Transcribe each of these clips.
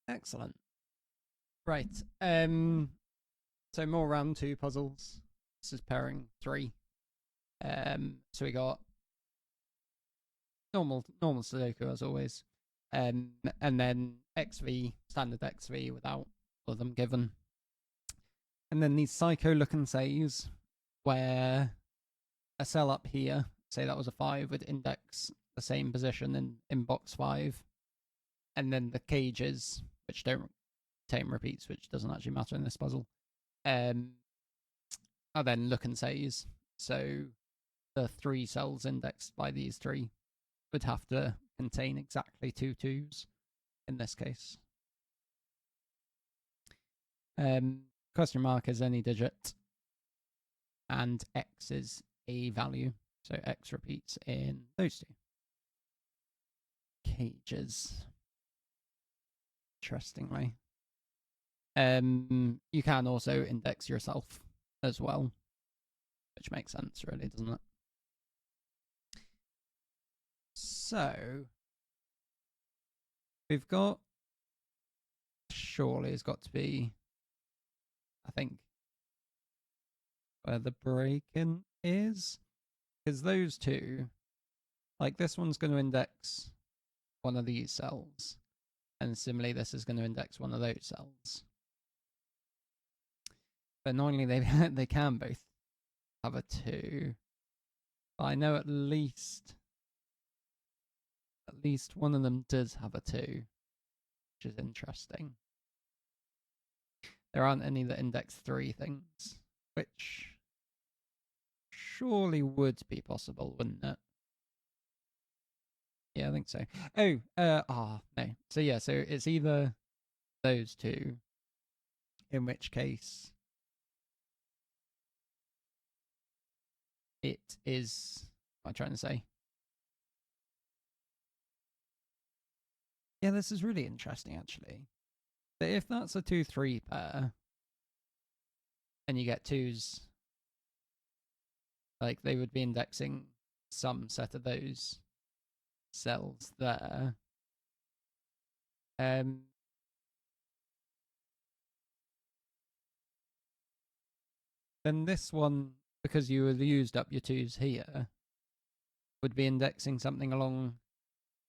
Excellent. Right. So more round 2 puzzles. This is pairing 3. So we got normal Sudoku as always. And then XV, standard XV without all of them given. And then these psycho looking saves where a cell up here, say that was a 5, would index the same position in box 5. And then the cages, which don't contain repeats, which doesn't actually matter in this puzzle, are then look and says. So the 3 cells indexed by these 3 would have to contain exactly 2 2s in this case. Question mark is any digit, and X is a value. So X repeats in those 2 cages. Interestingly. You can also index yourself as well, which makes sense, really, doesn't it? So we've got, surely it's got to be, I think, where the break-in is, because those 2, like this one's going to index one of these cells, and similarly this is going to index one of those cells. But normally they can both have a 2. But I know at least one of them does have a 2, which is interesting. There aren't any that index 3 things, which surely would be possible, wouldn't it? Yeah, I think so. Oh, no. So yeah, so it's either those 2, in which case it is, what am I trying to say? Yeah, this is really interesting, actually. That if that's a 2-3 pair, and you get 2s, like they would be indexing some set of those cells there. Then this one, because you have used up your 2s here, would be indexing something along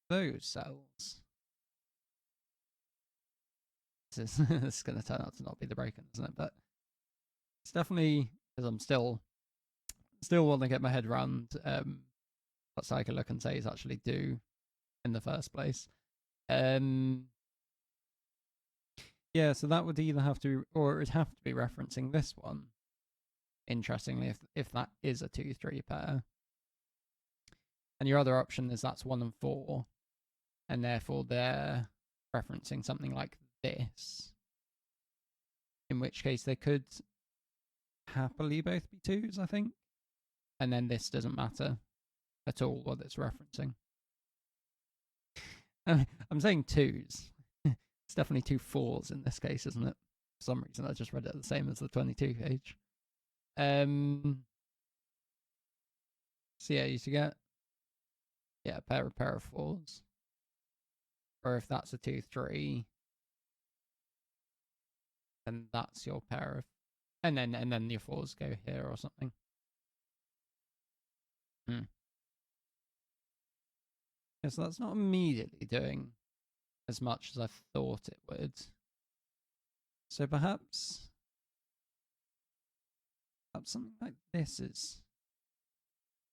those cells. This is going to turn out to not be the break-in, isn't it? But it's definitely, because I'm still want to get my head around what Psycho Look and Says actually do in the first place. Yeah, so that would either have to, or it would have to be referencing this one. Interestingly, if that is a 2-3 pair. And your other option is that's 1 and 4, and therefore they're referencing something like this. In which case they could happily both be 2s, I think. And then this doesn't matter at all what it's referencing. I'm saying 2s. It's definitely 2 4s in this case, isn't it? For some reason, I just read it the same as the 22 page. So yeah, you should get a pair of 4s. Or if that's a 2-3, then that's your pair of, and then your 4s go here or something. Yeah, so that's not immediately doing as much as I thought it would. So perhaps something like this is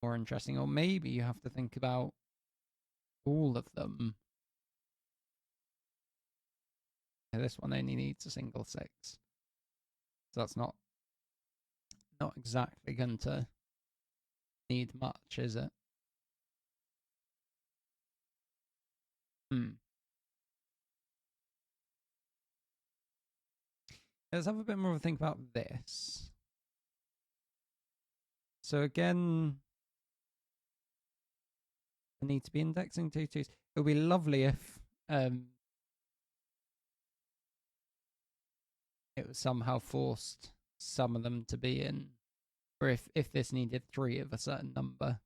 more interesting, or maybe you have to think about all of them. This one only needs a single 6, so that's not exactly going to need much, is it? Let's have a bit more of a think about this. So again, I need to be indexing 2 2s. It would be lovely if it was somehow forced some of them to be in, or if this needed 3 of a certain number.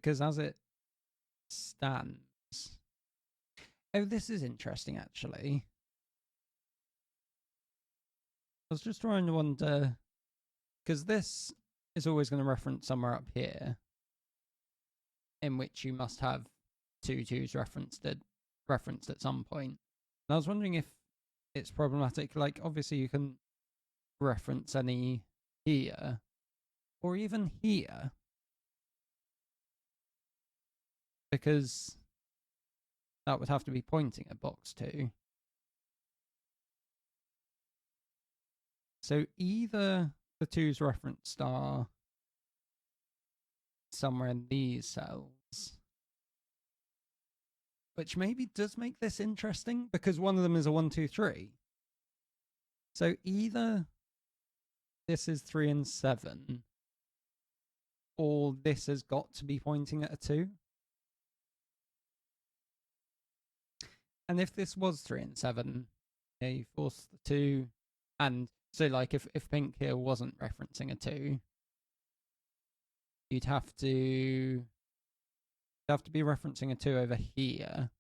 because as it stands... Oh, this is interesting, actually. I was just trying to wonder, because this is always going to reference somewhere up here, in which you must have two twos referenced at some point. And I was wondering if it's problematic. Like, obviously, you can reference any here, or even here, because that would have to be pointing at box 2. So either the twos referenced are somewhere in these cells, which maybe does make this interesting because one of them is a 1, 2, 3. So either this is 3 and 7, or this has got to be pointing at a 2. And if this was 3 and 7, yeah, you force the 2. And so, like, if pink here wasn't referencing a 2, you'd have to be referencing a 2 over here,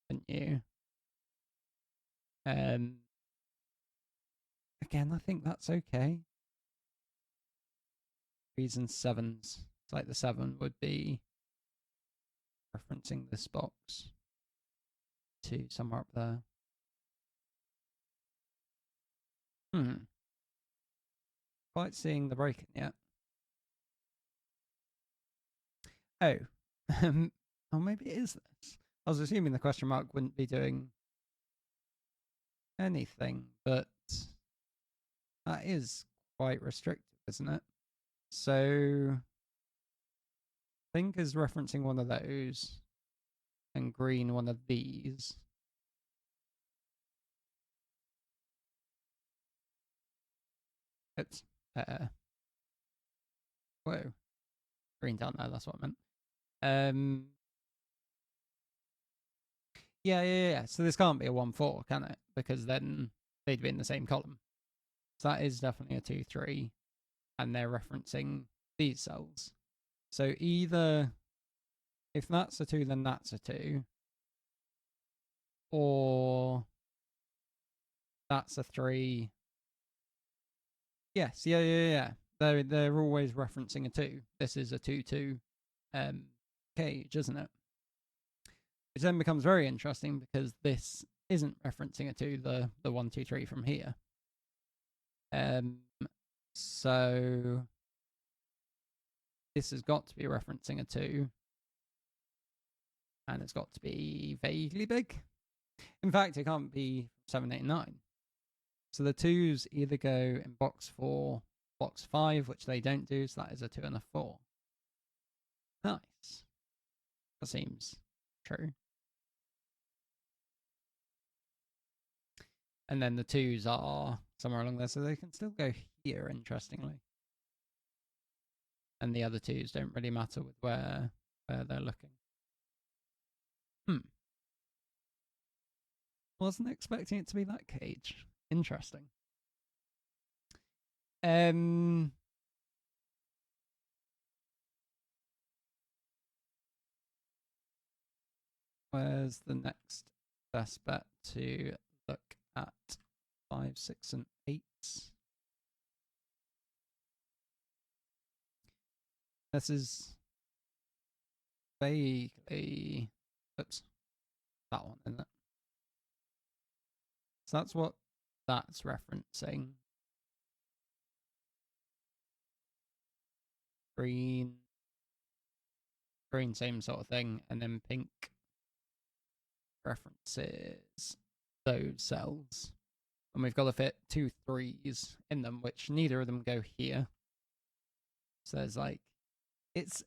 wouldn't you? Again, I think that's okay. 3s and 7s. It's like the 7 would be referencing this box to somewhere up there. Quite seeing the break-in yet. Oh. Oh, maybe it is this. I was assuming the question mark wouldn't be doing anything, but that is quite restrictive, isn't it? So pink is referencing one of those, and green one of these. It's whoa, green down there. That's what I meant. Yeah. So this can't be a 1-4, can it? Because then they'd be in the same column. So that is definitely a 2-3, and they're referencing these cells. So either if that's a 2, then that's a 2, or that's a 3. Yes, yeah. They're always referencing a 2. This is a 2-2 cage, isn't it? Which then becomes very interesting because this isn't referencing a 2, the 1, 2, 3 from here. So this has got to be referencing a 2, and it's got to be vaguely big. In fact, it can't be 7, 8, 9. So the 2s either go in box 4, box 5, which they don't do, so that is a 2 and a 4. Nice. That seems true. And then the 2s are somewhere along there, so they can still go here, interestingly. And the other 2s don't really matter with where they're looking. Wasn't expecting it to be that cage. Interesting. Where's the next best bet to look at 5, 6, and 8? This is vaguely... Oops. That one, isn't it? So that's what that's referencing. Green, same sort of thing, and then pink references those cells. And we've got to fit 2 3s in them, which neither of them go here. So there's like, it's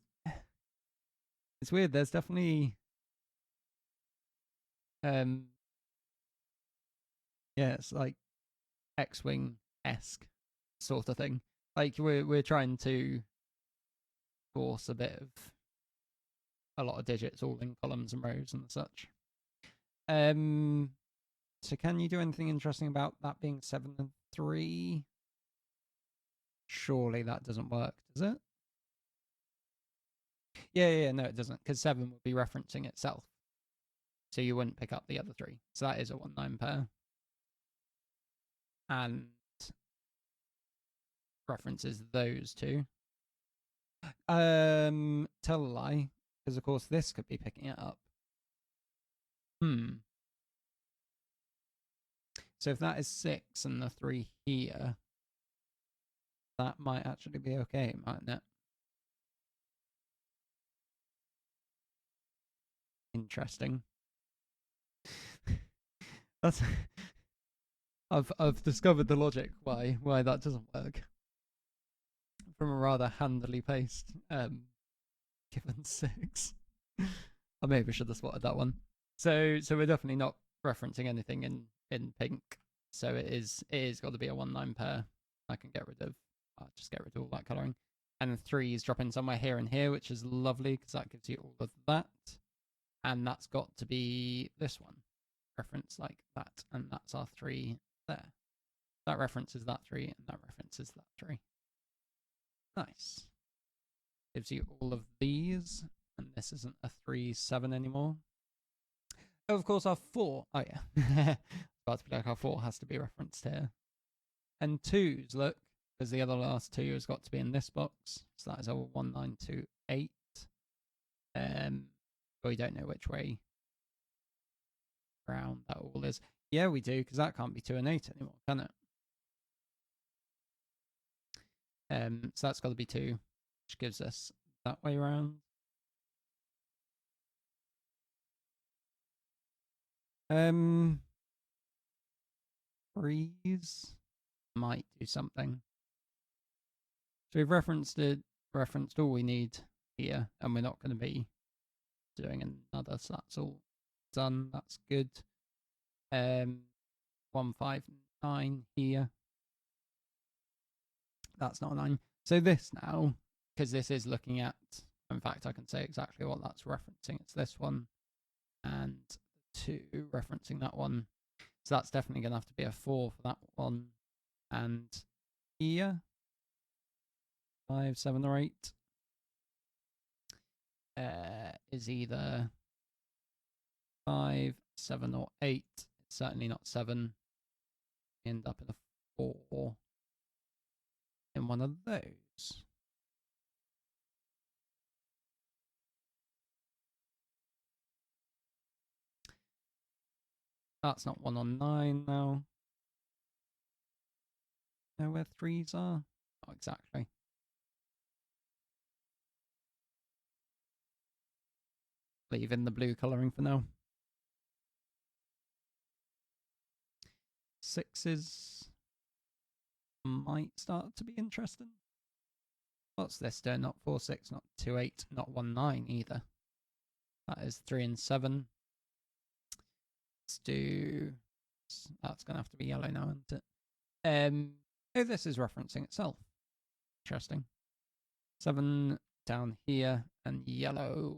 weird. There's definitely, it's like X-Wing-esque sort of thing. Like we're trying to force a bit of a lot of digits all in columns and rows and such. So can you do anything interesting about that being 7 and 3? Surely that doesn't work, does it? Yeah, no, it doesn't, because 7 would be referencing itself. So you wouldn't pick up the other 3. So that is a 1-9 pair. And references those two. Tell a lie, because of course this could be picking it up. So if that is 6 and the 3 here, that might actually be okay, mightn't it? Interesting. That's I've discovered the logic why that doesn't work. From a rather handily paced given 6. I maybe should have spotted that one. So we're definitely not referencing anything in pink. So it is got to be a 1-9 pair. I can get rid of. I'll just get rid of all that colouring. And the 3 is dropping somewhere here and here, which is lovely because that gives you all of that. And that's got to be this one. Reference like that. And that's our 3 there. That references that 3 and that references that 3. Nice. Gives you all of these. And this isn't a 3-7 anymore. Oh, of course, our 4. Oh, yeah. About to be like, our 4 has to be referenced here. And 2s, look, because the other last 2 has got to be in this box. So that is our 1, 9, 2, 8. But we don't know which way round that all is. Yeah, we do, because that can't be 2 and 8 anymore, can it? So that's got to be 2, which gives us that way round. Threes might do something. So we've referenced all we need here, and we're not going to be doing another, so that's all done. That's good. 1, 5, 9 here. That's not a 9. So this now, because this is looking at, in fact, I can say exactly what that's referencing. It's this one and 2 referencing that one. So that's definitely going to have to be a 4 for that one. And here, 5, 7, or 8 is either 5, 7, or 8. It's certainly not 7. We end up in a 4 in one of those. That's not 1 on 9 now. Know where 3s are? Not exactly. Leave in the blue colouring for now. 6s might start to be interesting. What's this doing? Not 4, 6, not 2, 8, not 1, 9 either. That is 3 and 7. Let's do. That's going to have to be yellow now, isn't it? Oh, this is referencing itself. Interesting. 7 down here and yellow.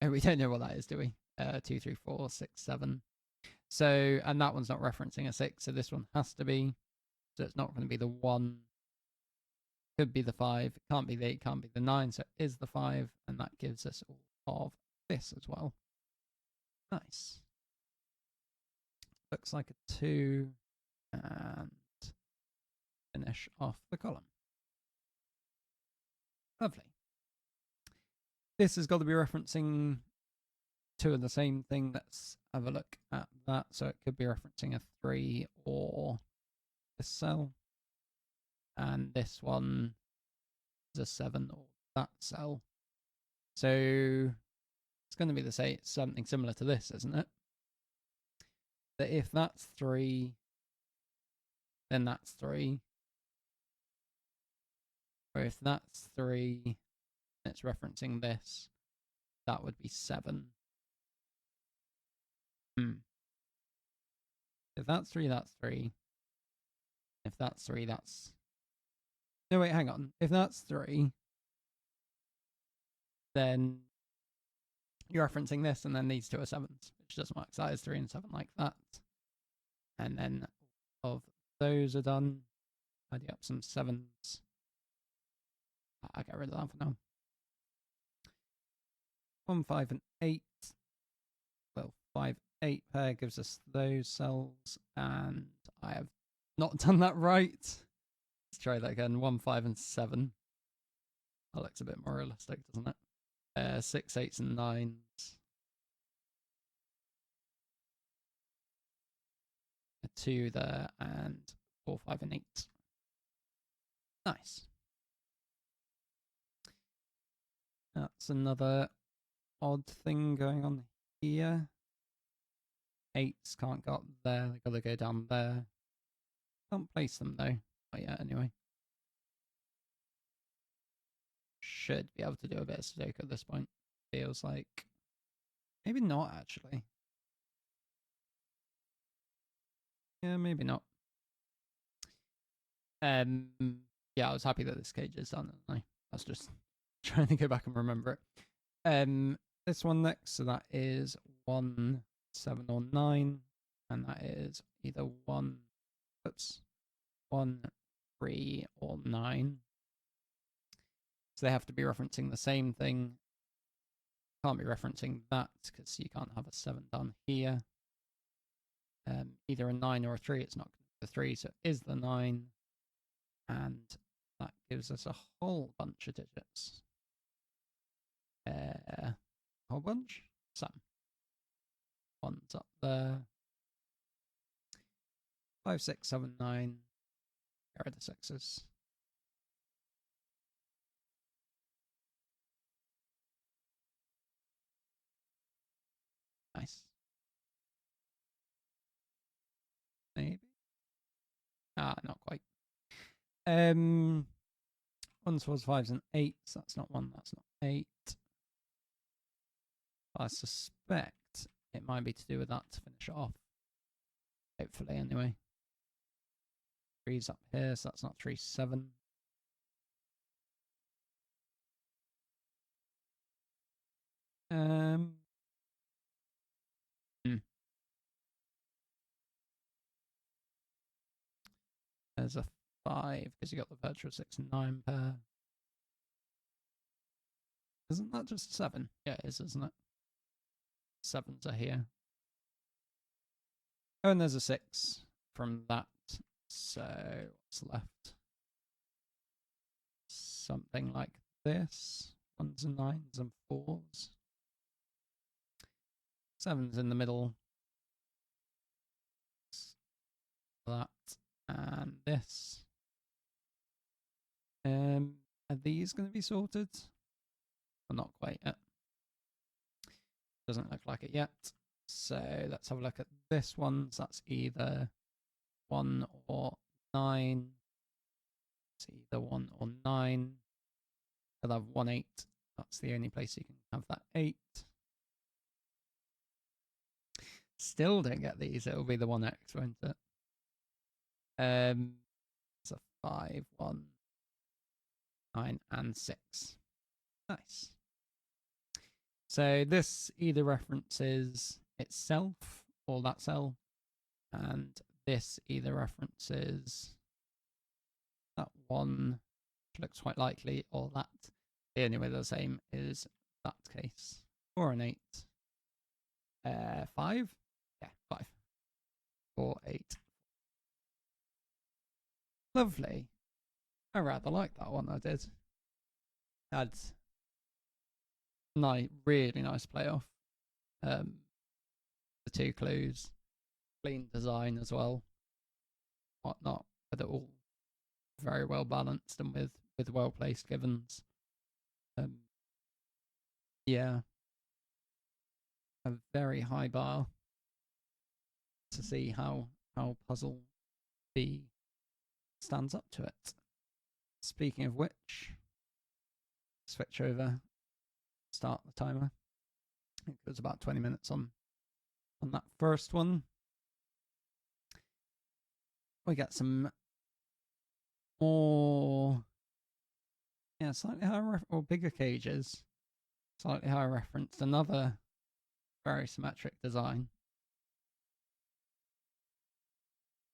Oh, we don't know what that is, do we? 2, 3, 4, 6, 7. So, and that one's not referencing a 6, so this one has to be. So it's not going to be the 1. Could be the 5. It can't be the 8, can't be the 9, so it is the 5, and that gives us all of this as well. Nice. Looks like a 2, and finish off the column. Lovely. This has got to be referencing 2 of the same thing. Let's have a look at that. So it could be referencing a 3 or this cell. And this one is a 7 or that cell. So it's going to be the same, something similar to this, isn't it? That if that's 3, then that's 3. Or if that's 3, and it's referencing this, that would be 7. If that's 3, that's 3. If that's 3, that's... No, wait, hang on. If that's 3, then you're referencing this, and then these 2 are 7s, which doesn't work. So that is 3 and 7 like that. And then of those are done. Tidy up some 7s. I'll get rid of that for now. 1, 5, and 8. Well, 5, 8 pair gives us those cells, and I have not done that right. Let's try that again. 1, 5, and 7. That looks a bit more realistic, doesn't it? 6, 8s, and 9s. A 2 there, and 4, 5, and 8. Nice. That's another odd thing going on here. 8s can't go up there, they gotta go down there. Can't place them though. Oh yeah, anyway. Should be able to do a bit of Sudoku at this point. Feels like. Maybe not, actually. Yeah, maybe not. Yeah, I was happy that this cage is done, I was just trying to go back and remember it. This one next, so that is 1, 7, or 9, and that is either 1, 3, or 9. So they have to be referencing the same thing. Can't be referencing that because you can't have a 7 down here. Either a 9 or a 3. It's not the 3, so it is the 9. And that gives us a whole bunch of digits. A whole bunch? Some. 1's up there. 5, 6, 7, 9. Here are the 6s. Nice. Maybe. Not quite. 1s, 4s, 5s, and 8s. That's not 1, that's not 8. I suspect it might be to do with that to finish it off. Hopefully, anyway. 3's up here, so that's not 3, 7. There's a 5 because you got the virtual 6 and 9 pair. Isn't that just 7? Yeah, it is, isn't it? 7s are here. Oh, and there's a 6 from that. So what's left? Something like this. 1s and 9s and 4s. 7's in the middle. That and this. Are these going to be sorted? Well, not quite yet. Doesn't look like it yet. So let's have a look at this one. So that's either 1 or 9. It's either 1 or 9. I'll have 1, 8. That's the only place you can have that 8. Still don't get these. It'll be the 1x, won't it? It's a 5, 1, 9, and 6. Nice. So this either references itself or that cell, and this either references that one, which looks quite likely, or that. The only way they're the same is that case. 4 and 8. 5? Yeah, 5. 4, 8. Lovely. I rather like that one I did. Had really nice playoff. The 2 clues. Clean design as well. Whatnot. But they're all very well balanced and with well placed givens. Yeah. A very high bar to see how Puzzle B stands up to it. Speaking of which, switch over, start the timer. I think it was about 20 minutes on that first one. We get some more, slightly higher or bigger cages, slightly higher referenced. Another very symmetric design,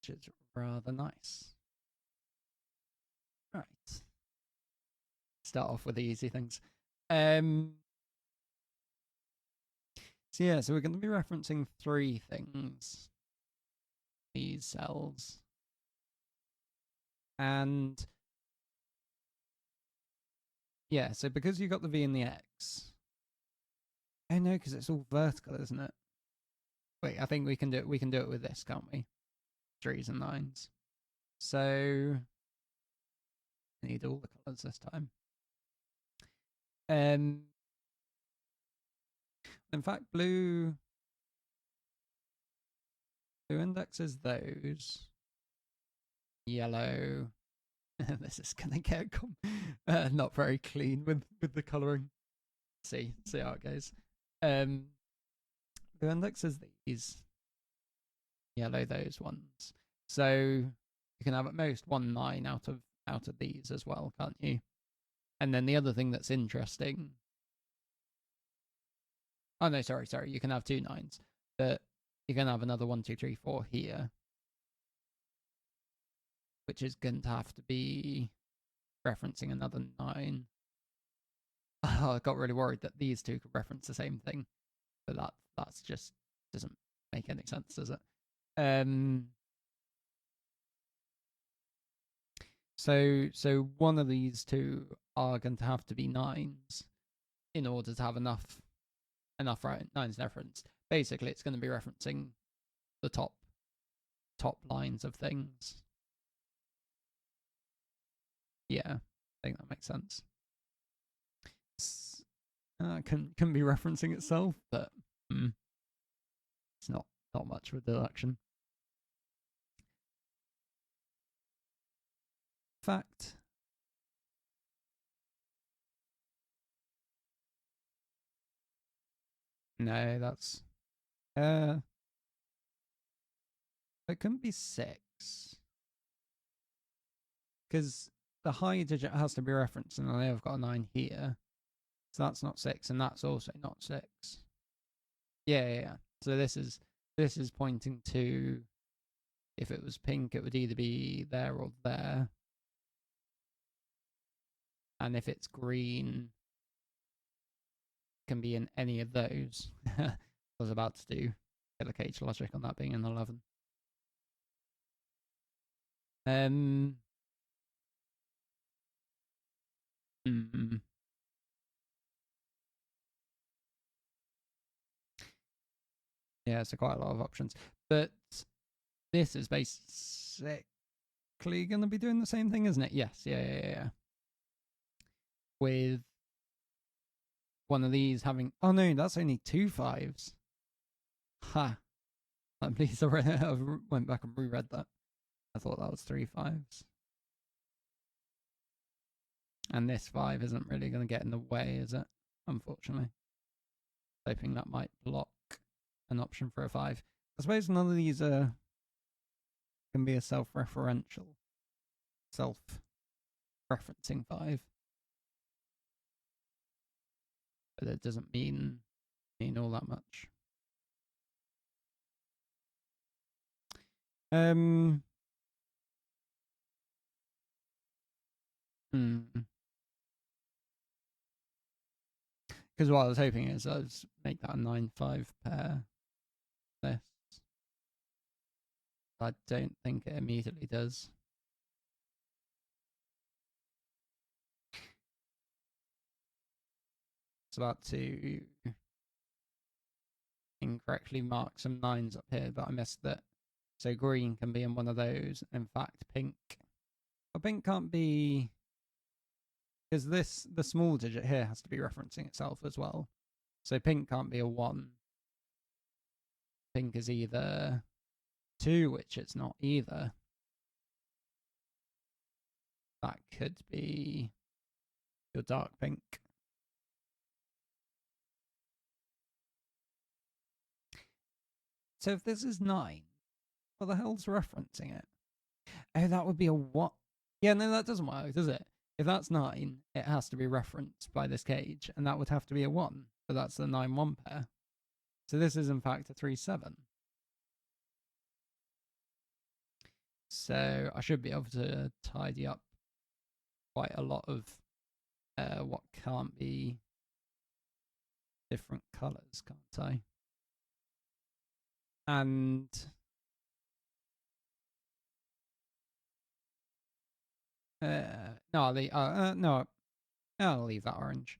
which is rather nice. Right. Start off with the easy things. So yeah, so we're going to be referencing 3 things. These cells. And yeah, so because you got the V and the X. Oh no, because it's all vertical, isn't it? Wait, I think we can do it with this, can't we? 3s and 9s. So I need all the colours this time. In fact, blue indexes those. Yellow. This is gonna get not very clean with the colouring. See how it goes. Blue indexes these. Yellow those ones. So you can have at most 1 9 out of these as well, can't you? And then the other thing that's interesting. Oh no, sorry. You can have 2 9s, but you can have another 1 2 3 4 here, which is going to have to be referencing another 9. Oh, I got really worried that these two could reference the same thing, but that's just doesn't make any sense, does it? So one of these two are going to have to be 9s in order to have enough 9s referenced. Basically, it's going to be referencing the top lines of things. Yeah, I think that makes sense. Can be referencing itself, but it's not much of a deduction. Fact. No, that's it couldn't be 6 because the high digit has to be referenced, and I have got a 9 here, so that's not 6, and that's also not 6. Yeah. So this is pointing to, if it was pink, it would either be there or there, and if it's green, it can be in any of those. I was about to do killer cage logic on that being an 11. Yeah, so quite a lot of options. But this is basically going to be doing the same thing, isn't it? Yes, yeah. With one of these having... Oh no, that's only 2 5s. Ha. I'm pleased I went back and reread that. I thought that was 3 5s. And this 5 isn't really going to get in the way, is it? Unfortunately. Hoping that might block an option for a 5. I suppose none of these can be a self-referential, self-referencing 5. But it doesn't mean all that much. Because what I was hoping is I'd make that a 9-5 pair. This. I don't think it immediately does. It's about to incorrectly mark some 9s up here, but I missed that. So green can be in one of those. In fact, pink. But pink can't be, because the small digit here has to be referencing itself as well. So pink can't be a 1. Pink is either 2, which it's not either. That could be your dark pink. So if this is 9, what the hell's referencing it? Oh, that would be a what? Yeah, no, that doesn't work, does it? If that's 9, it has to be referenced by this cage, and that would have to be a 1, but that's the 9-1 pair. So this is in fact a 3-7. So I should be able to tidy up quite a lot of what can't be different colours, can't I? And no, I'll leave that orange.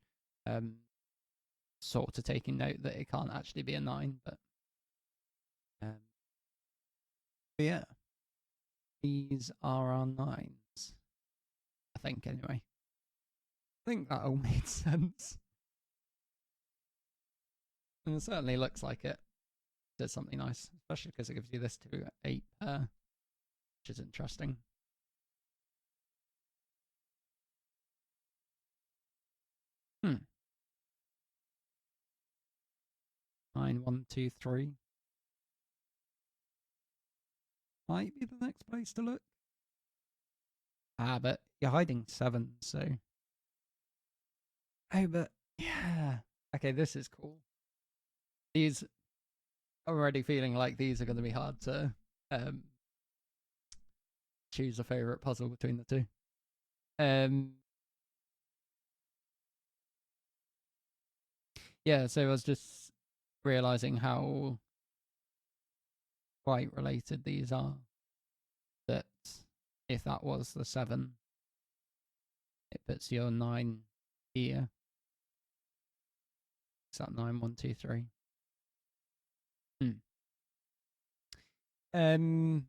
Sort of taking note that it can't actually be a 9, but yeah, these are our 9s. I think anyway. I think that all made sense. And it certainly looks like it did something nice, especially because it gives you this 2-8 pair, which is interesting. Hmm. 9, 1, 2, 3. Might be the next place to look. But you're hiding 7, so. Oh, but yeah. Okay, this is cool. These already feeling like these are going to be hard to choose a favorite puzzle between the two. Yeah, so I was just realizing how quite related these are. That if that was the 7, it puts your 9 here. Is that 9, 1, 2, 3? Don't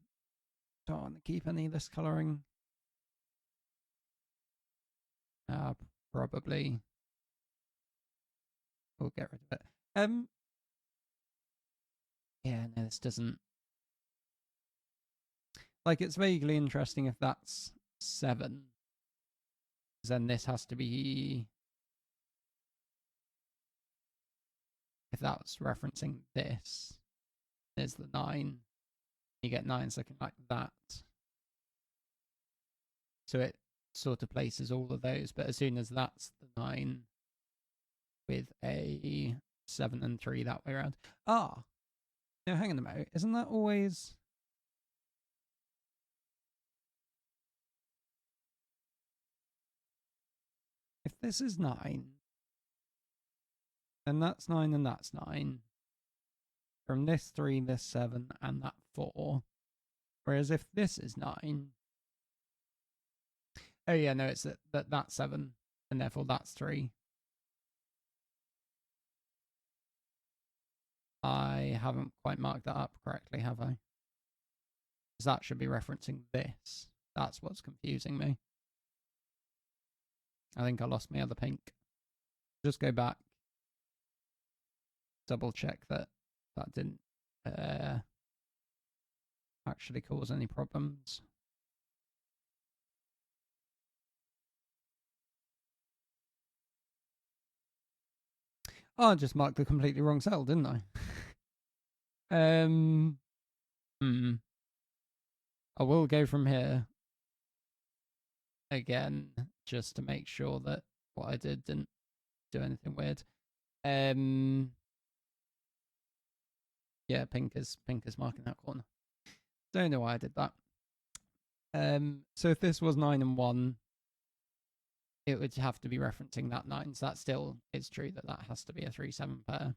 want to keep any of this colouring. Probably. We'll get rid of it. Yeah, no, this doesn't. Like, it's vaguely interesting if that's 7. Then this has to be. If that's referencing this, there's the 9. You get 9s looking like that. So it sort of places all of those, but as soon as that's the 9 with a 7 and 3 that way around. No, hang on a minute. Isn't that always. If this is 9, then that's 9 and that's 9. From this 3, this 7, and that 4. Whereas if this is 9. Oh, yeah, no, it's that's 7, and therefore that's 3. I haven't quite marked that up correctly, have I? Because that should be referencing this. That's what's confusing me. I think I lost my other pink. Just go back. Double check that didn't actually cause any problems. Oh, I just marked the completely wrong cell, didn't I? I will go from here again just to make sure that what I did didn't do anything weird. Yeah, pink is marking that corner. Don't know why I did that. So if this was 9 and 1, it would have to be referencing that 9. So that still is true that has to be a 3-7 pair.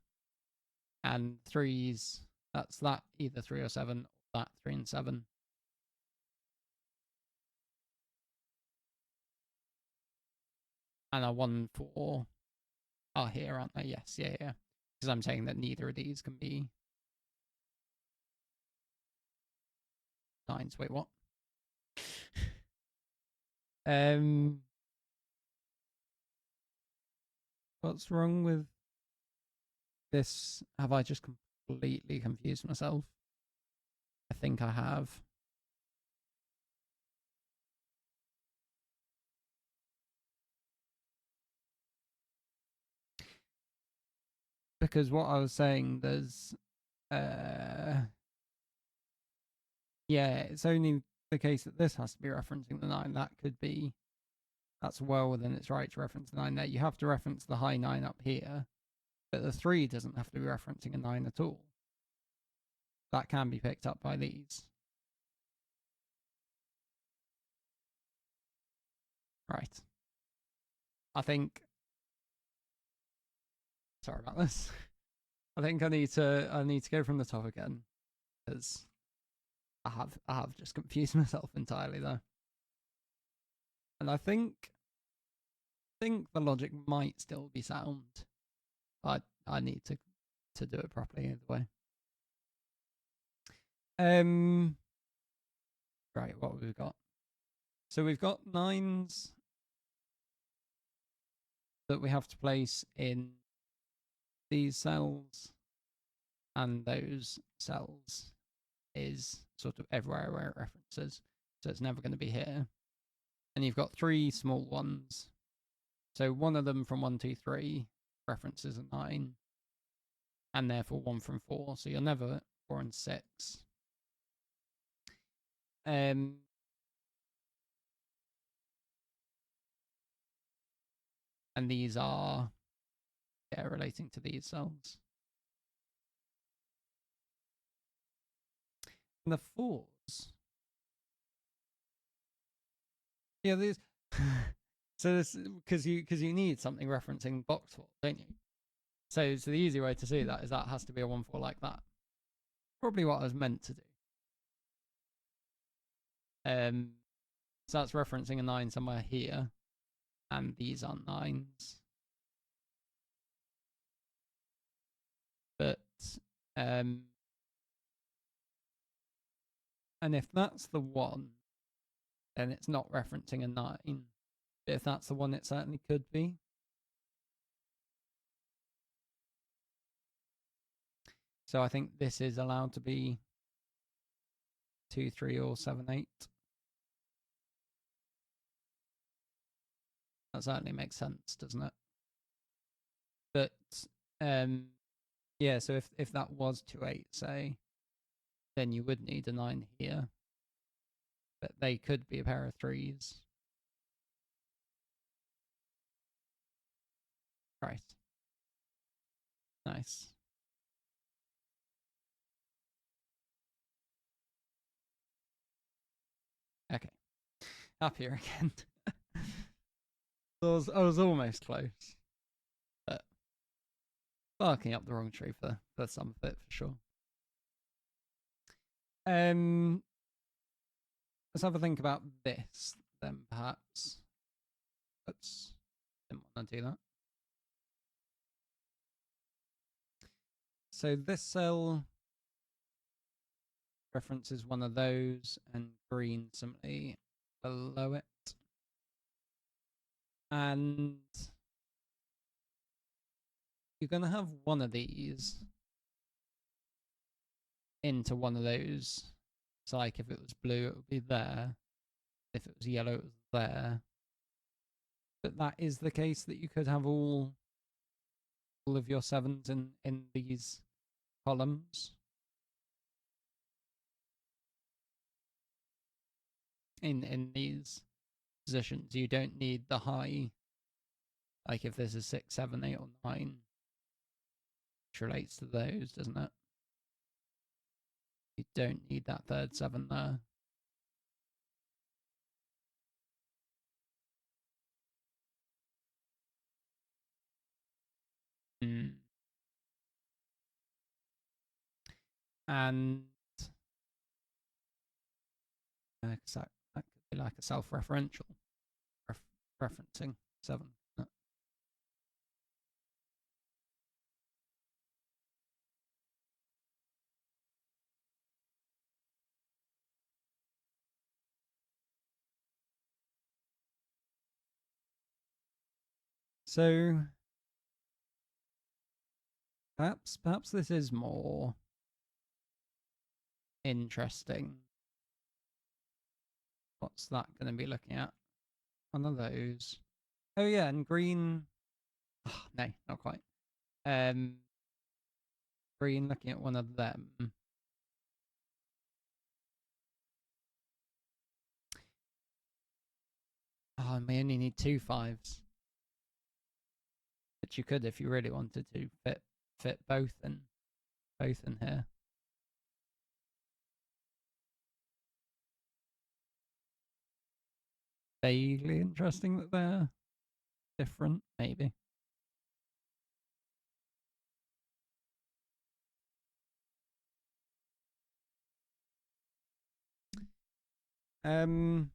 And 3s, that's that either 3 or 7, or that 3 and 7. And a 1, 4 are here, aren't they? Yes, yeah. Because I'm saying that neither of these can be 9s. Wait, what? What's wrong with this? Have I just completely confused myself? I think I have. Because what I was saying, there's yeah, it's only the case that this has to be referencing the 9. That could be, that's well within its right to reference the 9 there. You have to reference the high 9 up here, but the 3 doesn't have to be referencing a 9 at all. That can be picked up by these. Right. I think. Sorry about this. I think I need to go from the top again because I have just confused myself entirely there. And I think the logic might still be sound. But I need to do it properly either way. Right, what have we got? So we've got 9s that we have to place in these cells, and those cells is sort of everywhere where it references, so it's never going to be here. And you've got 3 small ones, so one of them from 1, 2, 3 references a 9, and therefore 1 from 4, so you're never 4 and 6. And these are relating to these cells. And the 4s. Yeah, these. So this because you need something referencing box 4, don't you? So the easy way to see that is that has to be a 1, 4 like that. Probably what I was meant to do. So that's referencing a 9 somewhere here, and these are 9s. But and if that's the 1, then it's not referencing a 9. But if that's the 1, it certainly could be. So I think this is allowed to be 2, 3, or 7, 8. That certainly makes sense, doesn't it? But yeah, so if that was 2, 8, say, then you would need a 9 here. But they could be a pair of 3s. Right. Nice. Okay. Happier again. I was almost close. But barking up the wrong tree for some of it, for sure. Let's have a think about this then, perhaps. Oops. Didn't want to do that. So this cell references one of those, and green simply below it. And you're going to have one of these into one of those. So like if it was blue, it would be there. If it was yellow, it was there. But that is the case that you could have all of your 7s in these columns. In these positions, you don't need the high. Like if this is 6, 7, 8, or 9, which relates to those, doesn't it? You don't need that third 7 there. And that could be like a self-referential referencing 7. So perhaps this is more interesting. What's that going to be looking at? One of those. Oh yeah, and green. Oh, no, not quite. Green looking at one of them. Oh, and we only need 2 5s. But you could, if you really wanted to, fit both in here. Vaguely interesting that they're different, maybe. Um,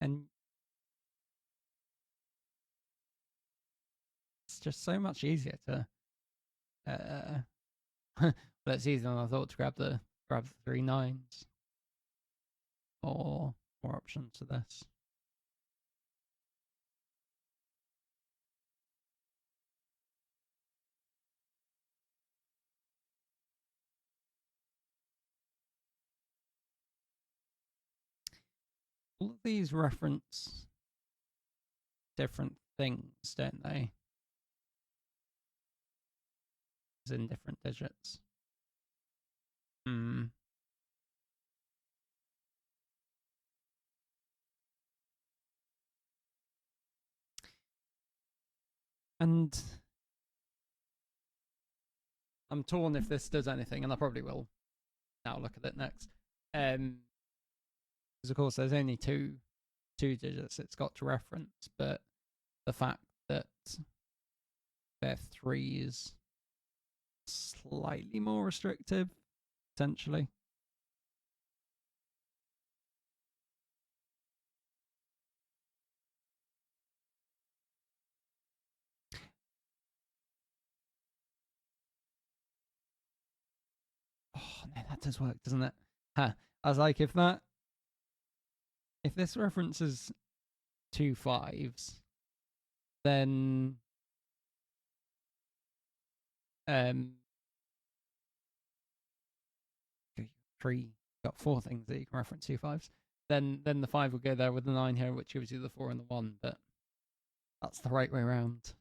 and it's just so much easier to. Well, it's easier than I thought to grab the 3 9s or more options to this. All of these reference different things, don't they? As in different digits. Hmm. And I'm torn if this does anything, and I probably will now look at it next. Because of course there's only two digits it's got to reference, but the fact that they're threes slightly more restrictive, potentially. Oh no, that does work, doesn't it? Huh. I was like, if this references 2 5s, then three got 4 things that you can reference 2 5s. Then the 5 will go there with the 9 here, which gives you the 4 and the 1, but that's the right way around.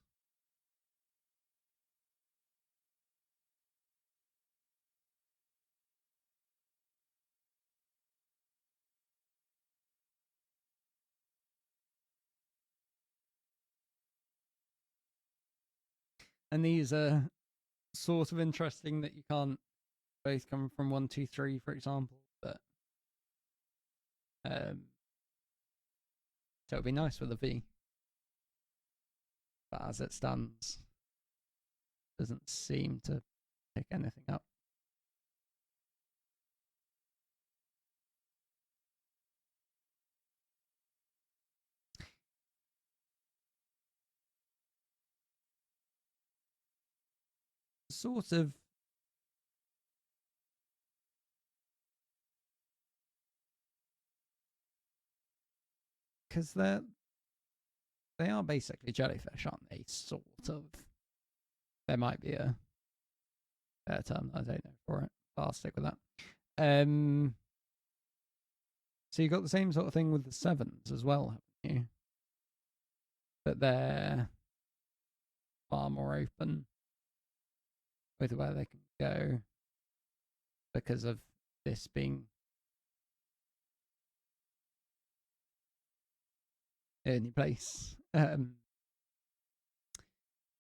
And these are sort of interesting that you can't both come from 1 2 3, for example, but so it'd be nice with a V. But as it stands, doesn't seem to pick anything up. Sort of because they are basically jellyfish, aren't they? Sort of. There might be a better term I don't know for it, but I'll stick with that. So you got the same sort of thing with the 7s as well, haven't you? But they're far more open with where they can go because of this being the only place that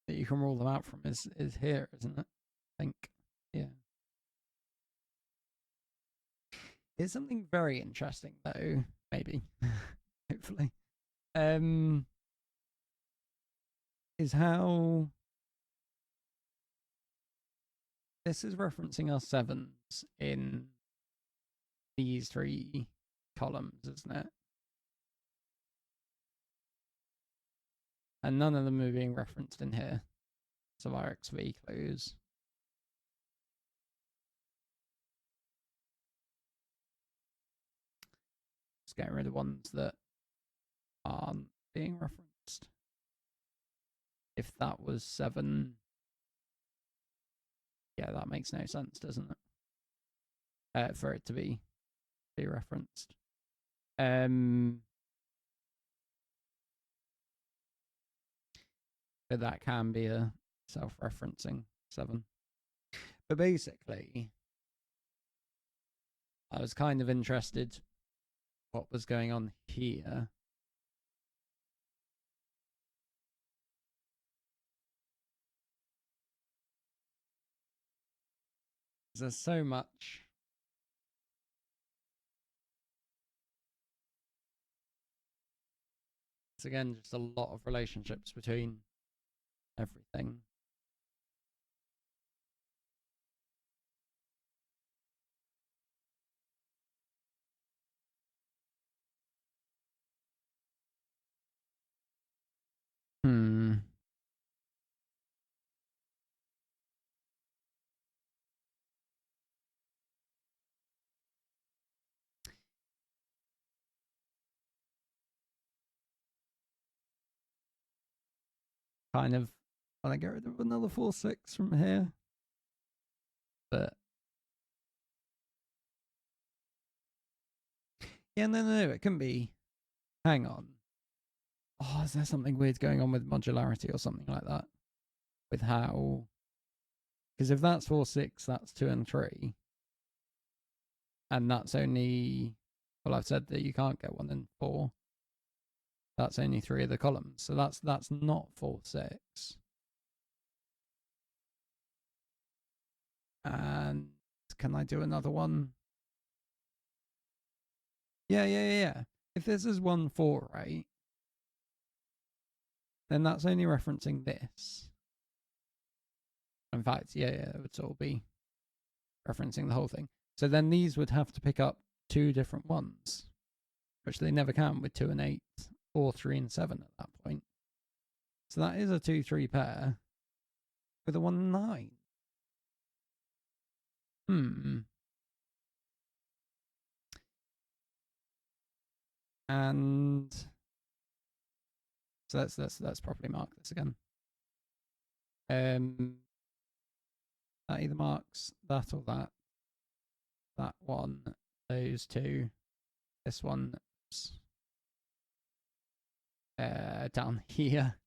you can rule them out from is here, isn't it? I think, yeah. It's something very interesting though, maybe, hopefully, is how this is referencing our 7s in these 3 columns, isn't it? And none of them are being referenced in here. So our XV clues. Just getting rid of ones that aren't being referenced. If that was 7, yeah, that makes no sense, doesn't it? For it to be referenced. But that can be a self-referencing 7. But basically, I was kind of interested what was going on here. There's so much. It's again just a lot of relationships between everything. Kind of want to get rid of another 4-6 from here. But yeah, no, it can be. Hang on. Oh, is there something weird going on with modularity or something like that? With how? Because if that's 4-6, that's 2 and 3. And that's only, well, I've said that you can't get 1 and 4. That's only 3 of the columns. So that's not 4-6. And can I do another one? Yeah. If this is 1-4, right? Then that's only referencing this. In fact, yeah, it would all be referencing the whole thing. So then these would have to pick up 2 different ones, which they never can with 2 and 8 or 3 and 7 at that point. So that is a 2-3 pair with a 1 and 9. And so let's properly mark this again. That either marks that or that. That one, those 2, this one down here.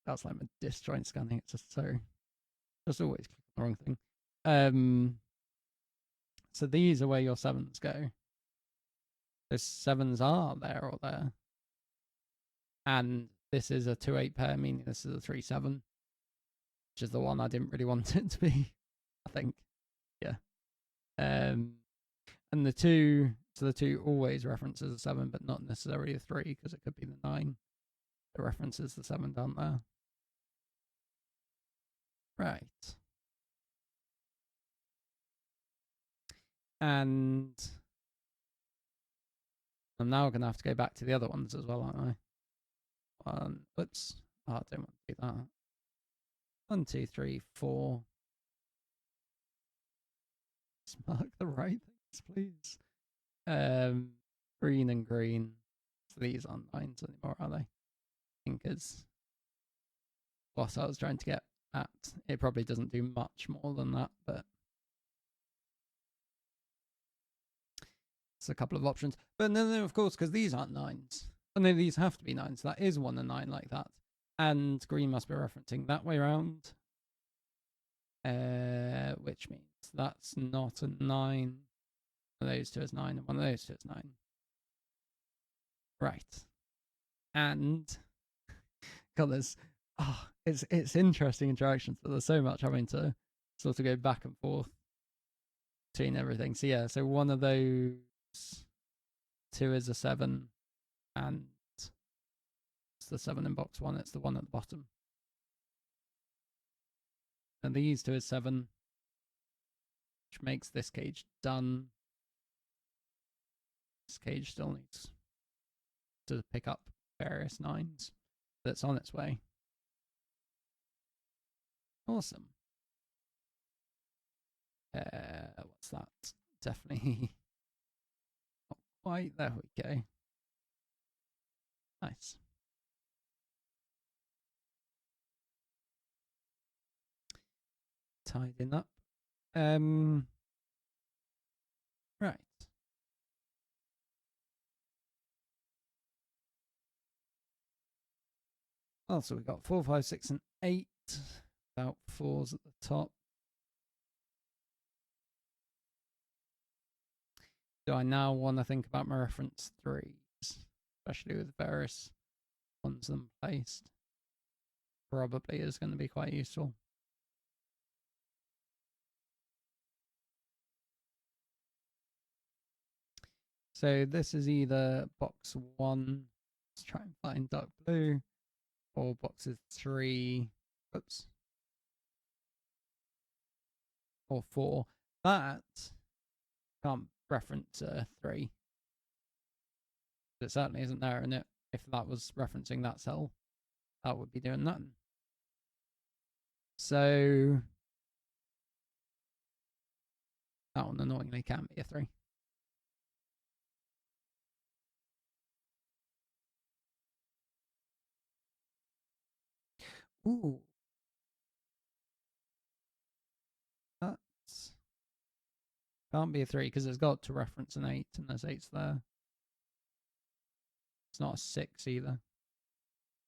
That's like my disjoint scanning. It's just always click on the wrong thing. So these are where your 7s go. Those 7s are there or there. And this is a 2-8 pair, meaning this is a 3-7, which is the one I didn't really want it to be, I think. Yeah. And the 2, so the 2 always references a 7, but not necessarily a 3, because it could be the 9 that references the 7 down there. Right. And I'm now going to have to go back to the other ones as well, aren't I? Oops. Oh, I don't want to do that. 1, 2, 3, 4. Let's mark the right things, please. Green and green. So these aren't 9s anymore, are they? I think it's what I was trying to get at. It probably doesn't do much more than that, but it's a couple of options. But no, of course, because these aren't 9s. Oh, no, these have to be 9s. So that is 1 and 9 like that. And green must be referencing that way around. Which means that's not a 9. One of those 2 is 9, and one of those 2 is 9. Right. And colours. Oh, it's interesting interactions, but there's so much having to sort of go back and forth between everything. So yeah, so one of those 2 is a 7, and it's the 7 in box 1. It's the one at the bottom. And these 2 is 7, which makes this cage done. This cage still needs to pick up various 9s. That's on its way. Awesome. What's that? Definitely not quite. There we go. Nice. Tidying up. Right. Oh, so we've got 4, 5, 6, and 8. About 4s at the top. Do I now want to think about my reference 3s, especially with various ones them placed? Probably is going to be quite useful. So this is either box 1, let's try and find dark blue, or boxes 3, oops, or 4. That can't reference 3. It certainly isn't there, and if that was referencing that cell, that would be doing nothing. So that one annoyingly can be a 3. Ooh. That's can't be a 3 because it's got to reference an 8, and there's 8s there. It's not a 6 either.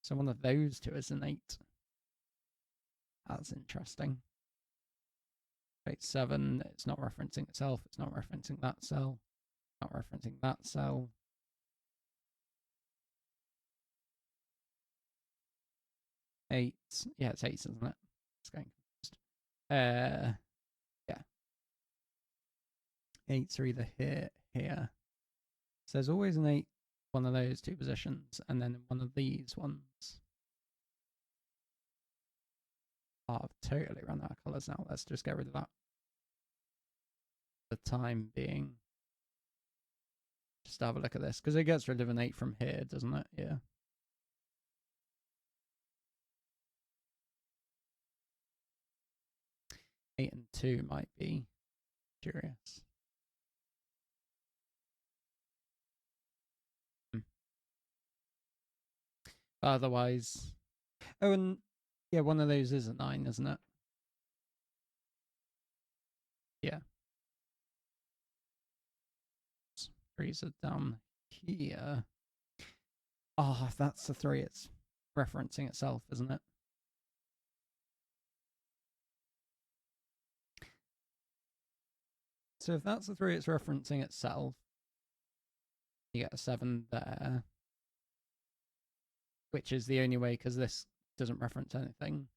So one of those two is an 8. That's interesting. 8, 7, it's not referencing itself, it's not referencing that cell, not referencing that cell. Eight, yeah, it's 8, isn't it? It's getting confused. Yeah. 8s are either here. So there's always an 8, one of those two positions, and then one of these ones. Oh, I've totally run out of colours now. Let's just get rid of that. The time being. Just have a look at this, because it gets rid of an 8 from here, doesn't it? Yeah. Eight and 2 might be curious. Otherwise, oh, and yeah, one of those is a 9, isn't it? Yeah. 3s are down here. Oh, if that's a 3, it's referencing itself, isn't it? So if that's a 3, it's referencing itself. You get a 7 there, which is the only way because this doesn't reference anything.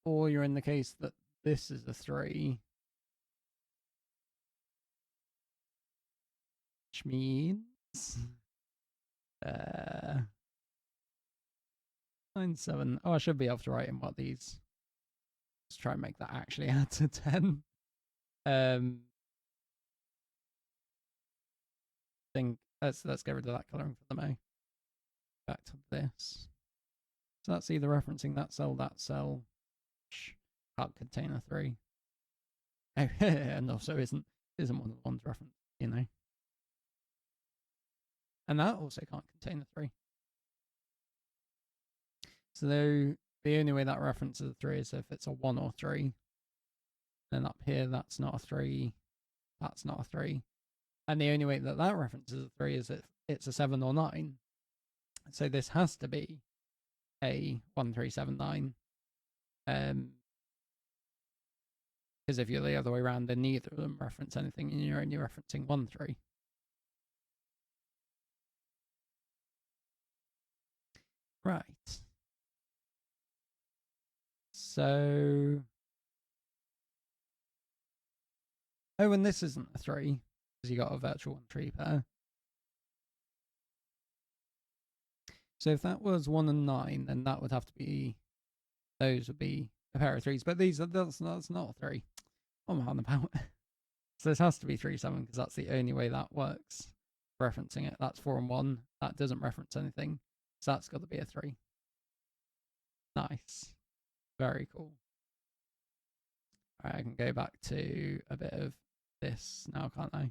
Or you're in the case that this is a 3, which means 9, 7. Oh, I should be able to write in what these. Let's try and make that actually add to 10. Think let's get rid of that colouring for the May. Back to this. So that's either referencing that cell, which can't contain a 3. Oh, and also isn't one of the ones referenced, you know. And that also can't contain a 3. So the only way that references a 3 is if it's a 1 or 3. Then up here, that's not a 3. That's not a 3. And the only way that that references a 3 is if it's a 7 or 9. So this has to be a 1, 3, 7, 9. Because if you're the other way around, then neither of them reference anything, and you're only referencing 1, 3. Right. So, oh, and this isn't a 3 because you got a virtual 1 tree pair. So if that was 1 and 9, then that would have to be, those would be a pair of 3s. But that's not a 3. What am I on about? So this has to be 3, 7 because that's the only way that works. Referencing it, that's 4 and 1. That doesn't reference anything, so that's got to be a 3. Nice, very cool. All right, I can go back to a bit of this now, can't I?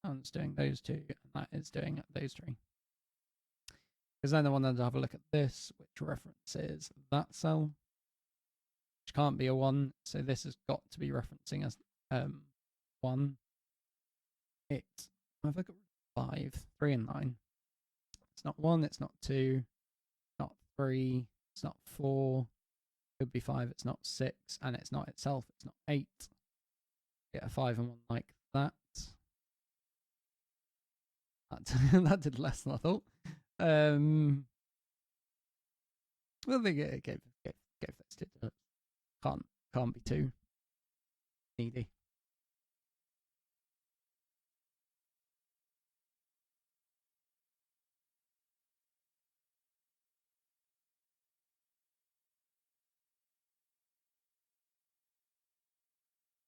I'm just doing those two, and that is doing those 3. Because then I wanted to have a look at this, which references that cell, which can't be a 1. So this has got to be referencing as 1. I've got 5, 3, and 9. It's not 1. It's not 2. It's not 3. It's not 4. Could be 5. It's not 6, and it's not itself. It's not 8. Get a 5 and 1 like that. that did less than I thought. Well, they gave those two. Can't be too needy.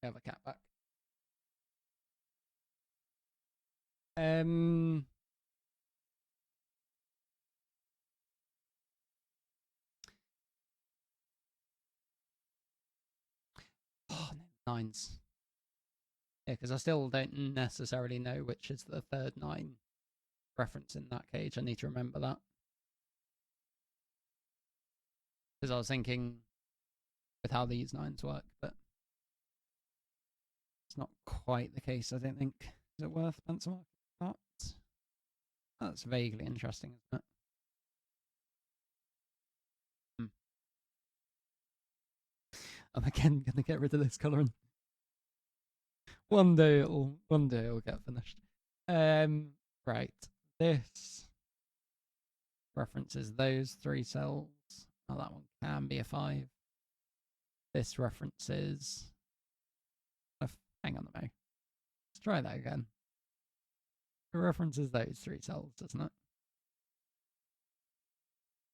Have a cat back. Oh, no, nines. Yeah, because I still don't necessarily know which is the third 9 reference in that cage. I need to remember that. Because I was thinking with how these 9s work, but it's not quite the case, I don't think. Is it worth pencil marking that? That's vaguely interesting, isn't it? I'm again gonna get rid of this colouring. One day it'll get finished. Right. This references those 3 cells. Now that one can be a 5. This references. Hang on a minute. Let's try that again. It references those 3 cells, doesn't it?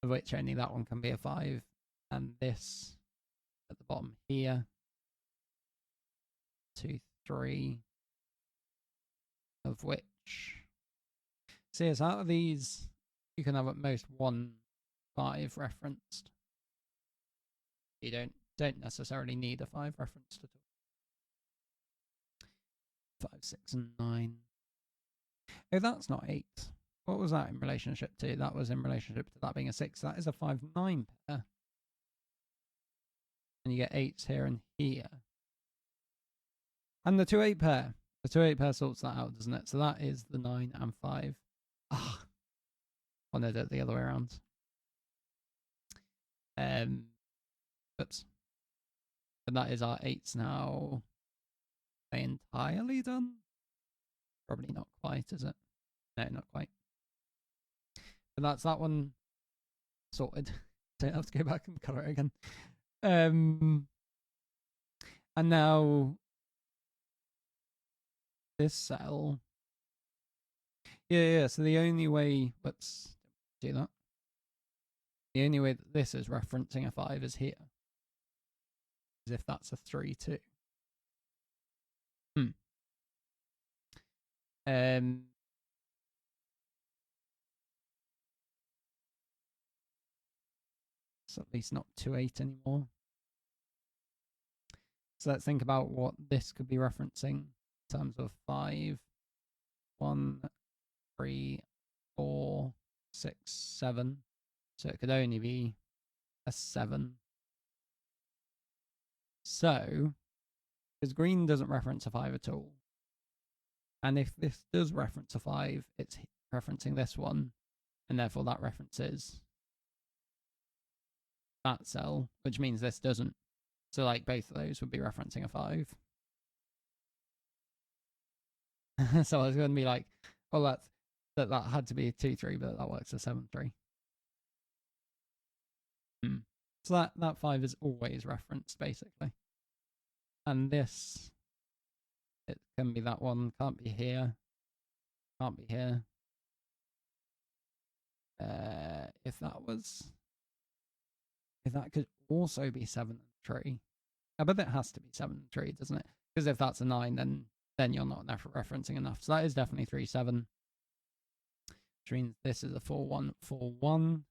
Of which only that one can be a 5. And this at the bottom here. 2, 3. Of which. See, so out of these, you can have at most 1 5 referenced. You don't necessarily need a 5 referenced at all. 5, 6, and 9. Oh, that's not 8. What was that in relationship to? That was in relationship to that being a 6. That is a 5, 9 pair. And you get 8s here and here. And the 2, 8 pair. The 2, 8 pair sorts that out, doesn't it? So that is the 9 and 5. Ah. I wanted it the other way around. Oops. And that is our 8s now. Are they entirely done? Probably not quite, is it? No, not quite. But that's that one sorted. Don't have to go back and colour it again. And now this cell. Yeah. So the only way, let's do that. The only way that this is referencing a 5 is here. As if that's a 3, 2. It's at least not 2, 8 anymore. So let's think about what this could be referencing in terms of 5, 1, 3, 4, 6, 7. So it could only be a 7. So, because green doesn't reference a 5 at all. And if this does reference a 5, it's referencing this one. And therefore that references that cell, which means this doesn't. So like both of those would be referencing a 5. So I was going to be like, well, that had to be a 2, 3, but that works as 7, 3. So that 5 is always referenced, basically. And this, it can be that one, can't be here, can't be here. If that could also be 7 and 3. I bet it has to be 7 and 3, doesn't it? Because if that's a 9, then you're not referencing enough. So that is definitely 3, 7. Which means this is a 4, 1, 4, 1.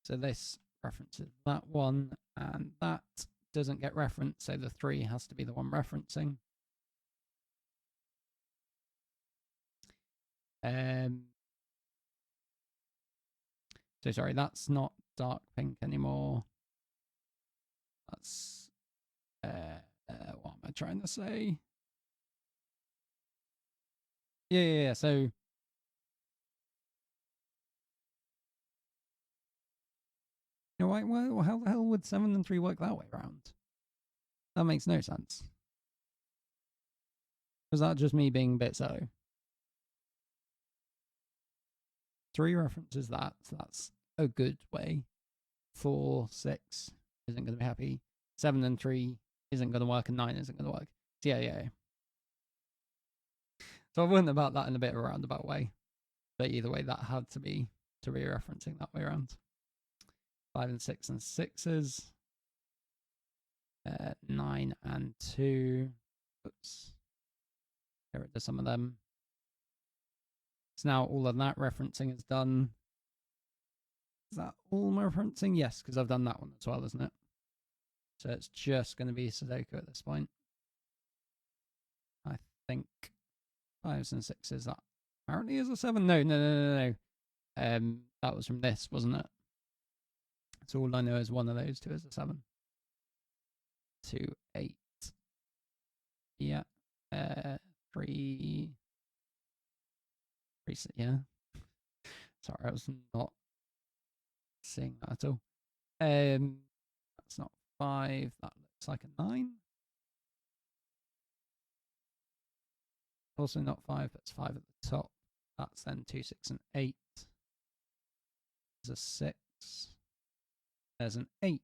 So this references that one, and that doesn't get referenced, so the 3 has to be the one referencing. So sorry, that's not dark pink anymore. That's what am I trying to say? Yeah. So you know, why, how the hell would 7 and 3 work that way around? That makes no sense. Was that just me being a bit so? 3 references that, so that's a good way. 4, 6 isn't going to be happy. 7 and 3 isn't going to work, and 9 isn't going to work. So yeah. So I went about that in a bit of a roundabout way. But either way, that had to be referencing that way around. 5 and 6 and 6s. 9 and 2. Oops. Get rid of some of them. So now all of that referencing is done. Is that all my referencing? Yes, because I've done that one as well, isn't it? So it's just going to be Sudoku at this point. I think 5s and 6s. That apparently is a 7. No. That was from this, wasn't it? So all I know is one of those two is a 7. 2, 8. Yeah. 3. 3, yeah. Sorry, I was not seeing that at all. That's not 5. That looks like a 9. Also not 5, but it's 5 at the top. That's then 2, 6, and 8. There's a 6. There's an 8.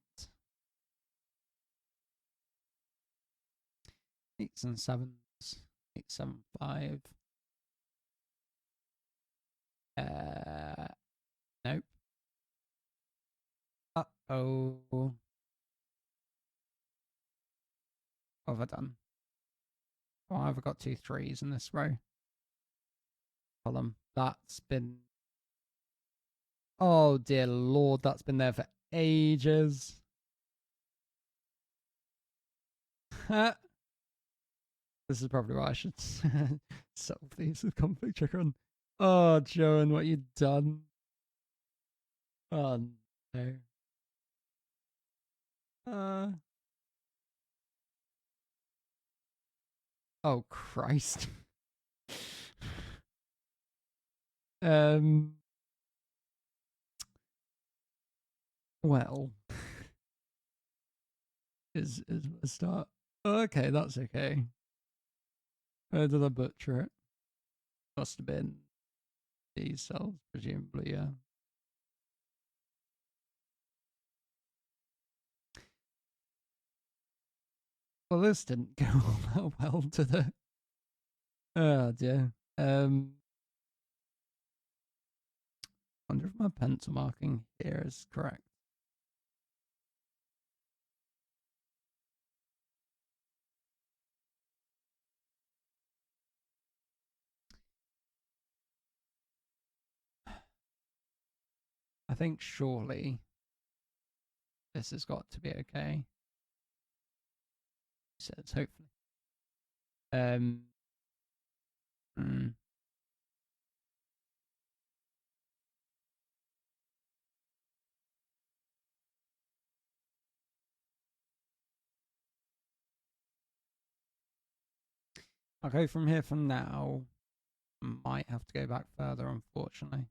8s and 7s. 8, 7, 5. Nope. Uh-oh. What have I done? Oh, I've got 2 3s in this row. Column. That's been... Oh, dear Lord, that's been there for ages. This is probably why I should solve these with config checker on. Oh, Joan, what you done? Oh, no. Oh, Christ. Well, is a start. Okay, that's okay. Where did I butcher it? Must have been these cells, presumably, yeah. Well, this didn't go all that well, did it? Oh dear. Wonder if my pencil marking here is correct. I think surely this has got to be okay. He says hopefully. I'll go from here for now. Might have to go back further, unfortunately.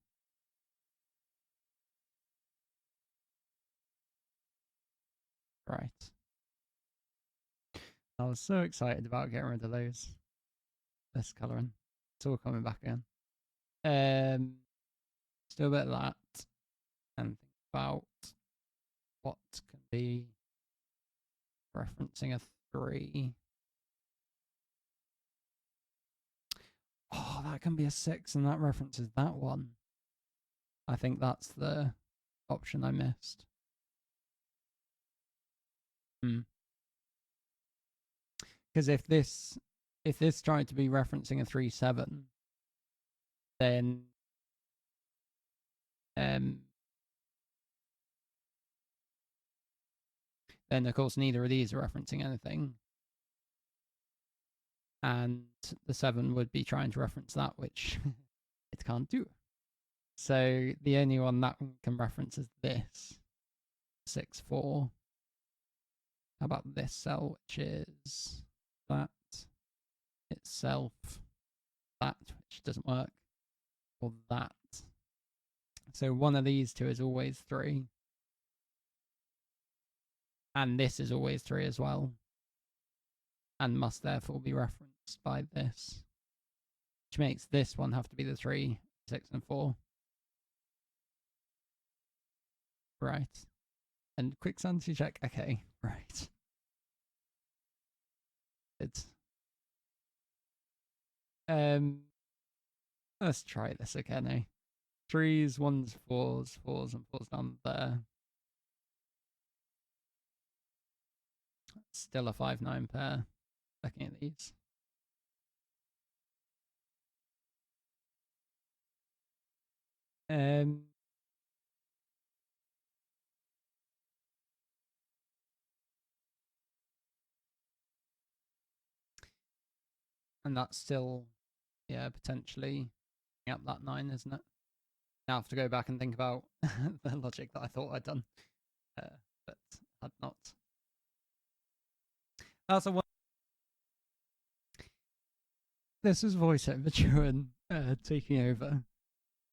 Right. I was so excited about getting rid of those. This colouring. It's all coming back again. Still a bit of that. And think about what can be referencing a 3. Oh, that can be a 6 and that references that one. I think that's the option I missed. Because if this tried to be referencing a 3, 7, then of course neither of these are referencing anything. And the 7 would be trying to reference that, which it can't do. So the only one that can reference is this 6, 4. How about this cell, which is that itself, that, which doesn't work, or that. So one of these two is always 3. And this is always 3 as well. And must therefore be referenced by this. Which makes this one have to be the 3, 6, and 4. right. And quick sanity check. Okay, right. It's let's try this again, eh? 3s, 1s, 4s, 4s, and 4s down there. Still a 5-9 pair. Looking at these. And that's still, yeah, potentially up that 9, isn't it? Now I have to go back and think about the logic that I thought I'd done, but had not. That's a one. This is voiceover Juan taking over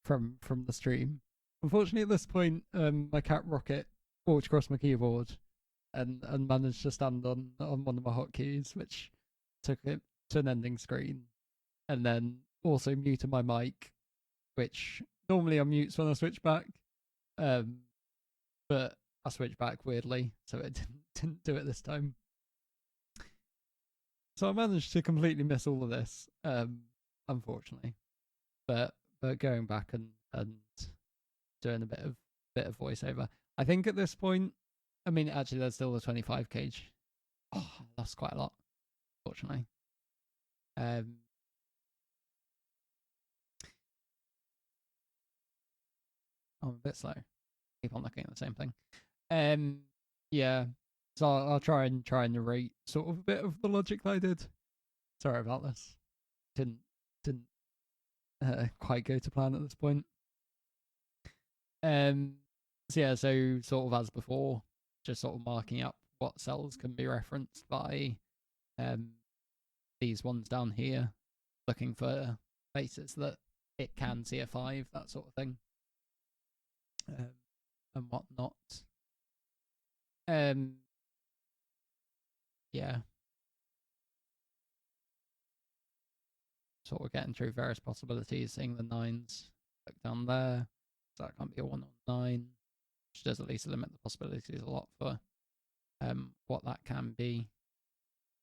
from the stream. Unfortunately, at this point, my cat Rocket walked across my keyboard and managed to stand on one of my hotkeys, which took it to an ending screen, and then also muted my mic, which normally unmutes when I switch back, but I switched back weirdly, so it didn't do it this time. So I managed to completely miss all of this, unfortunately. But going back and doing a bit of voiceover. I think at this point, I mean, actually, there's still the 25 cage. Oh, that's quite a lot, fortunately. I'm a bit slow. Keep on looking at the same thing. Yeah. So I'll try and narrate sort of a bit of the logic that I did. Sorry about this. Didn't quite go to plan at this point. So yeah, so sort of as before, just sort of marking up what cells can be referenced by these ones down here, looking for places that it can see a 5, that sort of thing, and whatnot. Yeah. Sort of getting through various possibilities, seeing the 9s. Look down there. So that can't be a 1 on 9, which does at least limit the possibilities a lot for what that can be.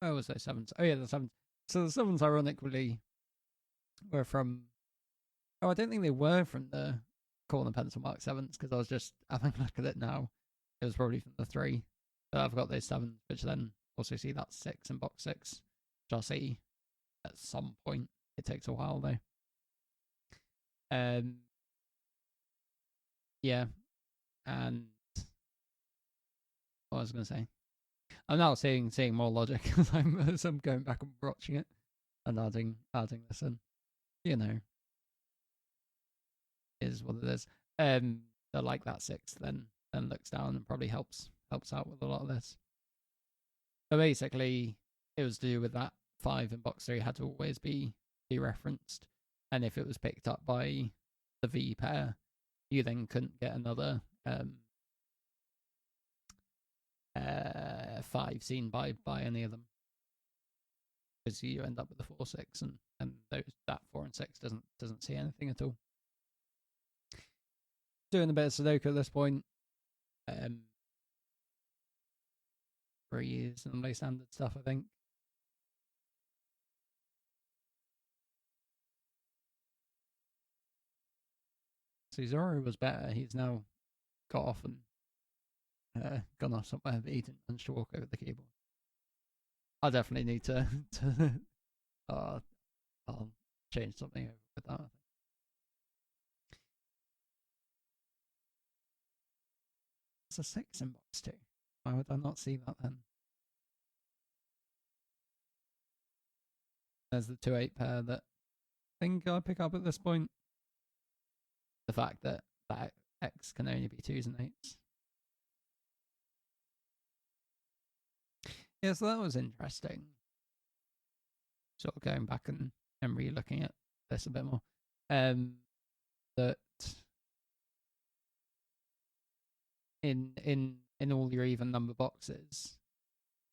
Oh, was those 7s? Oh yeah, the 7s. So the 7s ironically were from, I don't think they were from the corner pencil mark 7s, because I was just having a look at it now. It was probably from the 3. But I've got those 7s, which then also see that 6 in box 6, which I'll see at some point. It takes a while though. Yeah, and what I was going to say, I'm now seeing more logic as I'm going back and watching it and adding this in. You know, is what it is. So like that 6 then looks down and probably helps out with a lot of this. But basically, it was to do with that 5 in box 3 had to always be referenced, and if it was picked up by the V pair, you then couldn't get another 5 seen by any of them, because you end up with the 4, 6, and that 4 and 6 doesn't see anything at all. Doing a bit of Sudoku at this point. 3 years and the standard stuff, I think. So Zoro was better. He's now got off and gone off somewhere, but he didn't manage to walk over the keyboard. I definitely need to I'll change something over with that, I think. It's a 6 in box 2. Why would I not see that then? There's the 2-8 pair that I think I pick up at this point. The fact that X can only be 2s and 8s. Yeah, so that was interesting. Sort of going back and re-looking at this a bit more. That in all your even number boxes,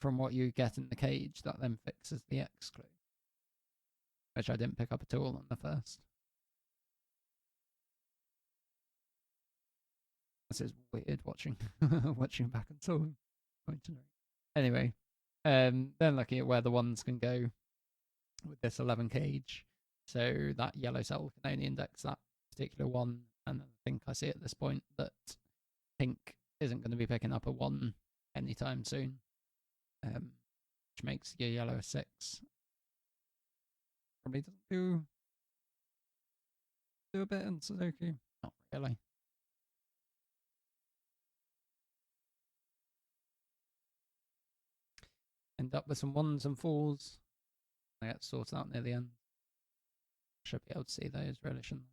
from what you get in the cage, that then fixes the X clue, which I didn't pick up at all on the first. This is weird watching watching back and so anyway, then looking at where the ones can go with this 11 cage. So that yellow cell can only index that particular one, and I think I see at this point that pink isn't going to be picking up a 1 anytime soon, which makes your yellow a 6. Probably doesn't do a bit in Sudoku. Not really. End up with some 1s and 4s. I get sorted out near the end. Should be able to see those, really, shouldn't I?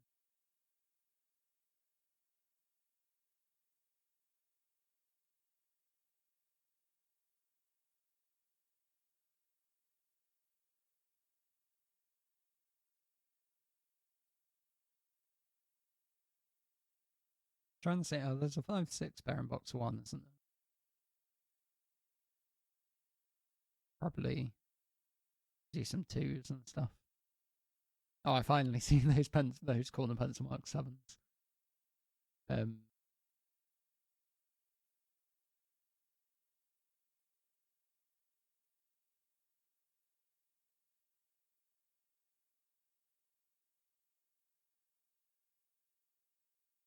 Trying to say, oh, there's a 5-6 pair in box 1, isn't there? Probably do some 2s and stuff. Oh, I finally see those corner pencil mark 7s.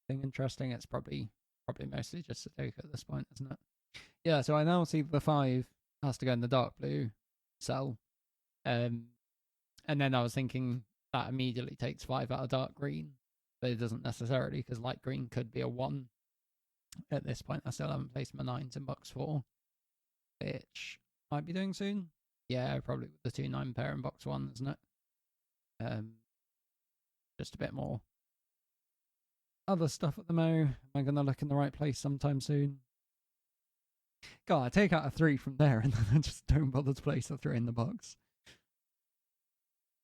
Thing interesting, it's probably mostly just Sudoku at this point, isn't it? Yeah, so I now see the 5 has to go in the dark blue cell. And then I was thinking that immediately takes 5 out of dark green, but it doesn't necessarily, because light green could be a 1. At this point, I still haven't placed my 9s in box 4, which might be doing soon. Yeah, probably with the 2-9 pair in box 1, isn't it? Just a bit more other stuff at the mo. Am I going to look in the right place sometime soon? God, I take out a 3 from there and then I just don't bother to place a 3 in the box.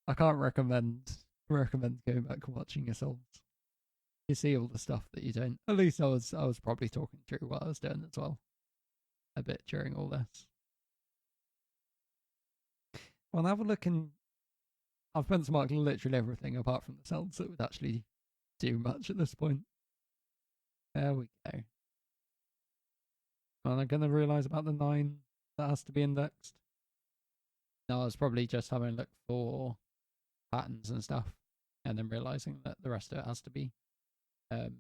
I can't recommend going back and watching yourselves. You see all the stuff that you don't. At least I was probably talking through what I was doing as well a bit during all this. Well, have a look in. I've benchmarked literally everything apart from the cells that would actually do much at this point. There we go. Well, I'm going to realise about the 9 that has to be indexed. No, I was probably just having a look for patterns and stuff, and then realising that the rest of it has to be done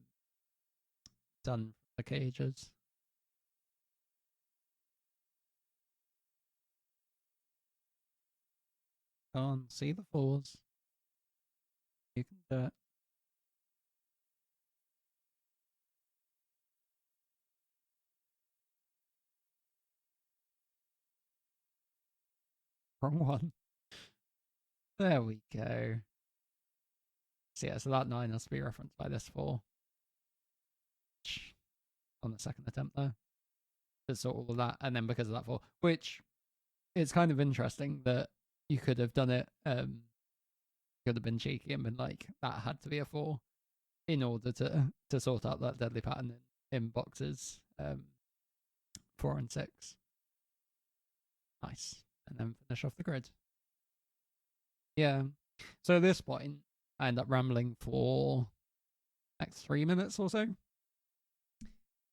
from the cages. Come on, see the 4s. You can do it. Wrong one. There we go. So yeah, so that 9 has to be referenced by this 4. On the second attempt there. To sort all of that, and then because of that 4, which it's kind of interesting that you could have done it, could have been cheeky and been like, that had to be a 4 in order to sort out that deadly pattern in boxes 4 and 6. Nice. And then finish off the grid. Yeah. So at this point, I end up rambling for next 3 minutes or so.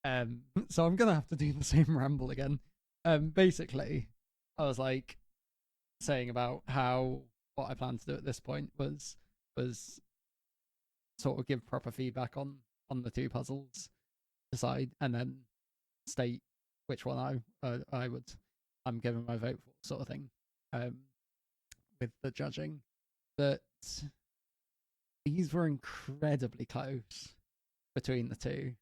So I'm gonna have to do the same ramble again. Basically, I was like saying about how what I planned to do at this point was sort of give proper feedback on the 2 puzzles, decide, and then state which one I'm giving my vote for, sort of thing. With the judging, that these were incredibly close between the 2.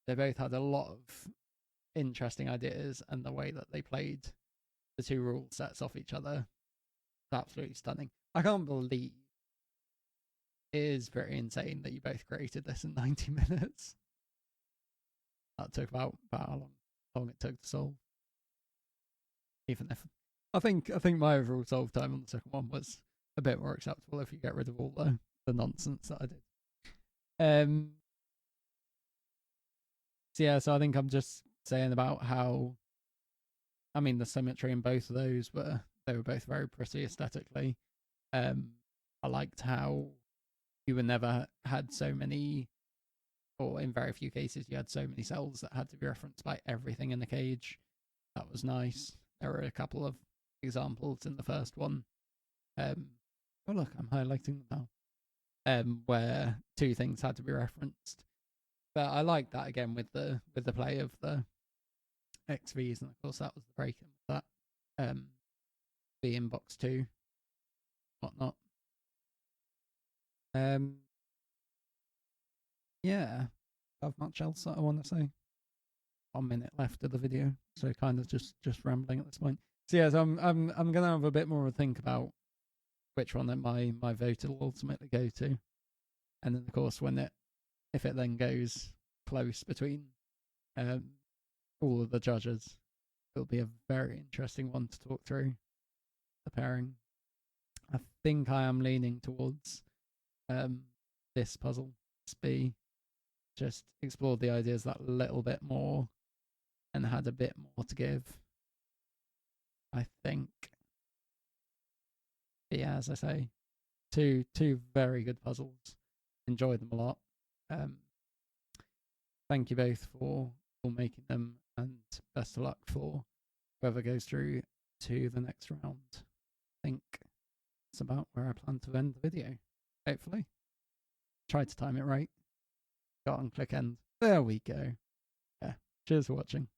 They both had a lot of interesting ideas, and the way that they played the 2 rule sets off each other is absolutely stunning. I can't believe it is very insane that you both created this in 90 minutes. That took about how long it took to solve. Even if I think my overall solve time on the second one was a bit more acceptable if you get rid of all the nonsense that I did. So yeah, so I think I'm just saying about how, I mean, the symmetry in both of those they were both very pretty aesthetically. I liked how you were never had so many or in very few cases, you had so many cells that had to be referenced by everything in the cage. That was nice. There were a couple of examples in the first one. Oh look, I'm highlighting them now. Where two things had to be referenced. But I like that again with the play of the XVs, and of course that was the break in with that. The inbox 2, whatnot. Yeah. Have much else that I want to say. 1 minute left of the video, so kind of just rambling at this point. So yeah, so I'm gonna have a bit more of a think about which one that my vote will ultimately go to, and then of course if it then goes close between all of the judges, it'll be a very interesting one to talk through the pairing. I think I am leaning towards this puzzle. B, just explored the ideas that little bit more and had a bit more to give, I think. But yeah, as I say, two very good puzzles. Enjoyed them a lot. Thank you both for making them, and best of luck for whoever goes through to the next round. I think that's about where I plan to end the video. Hopefully. Try to time it right. Got on click end. There we go. Yeah. Cheers for watching.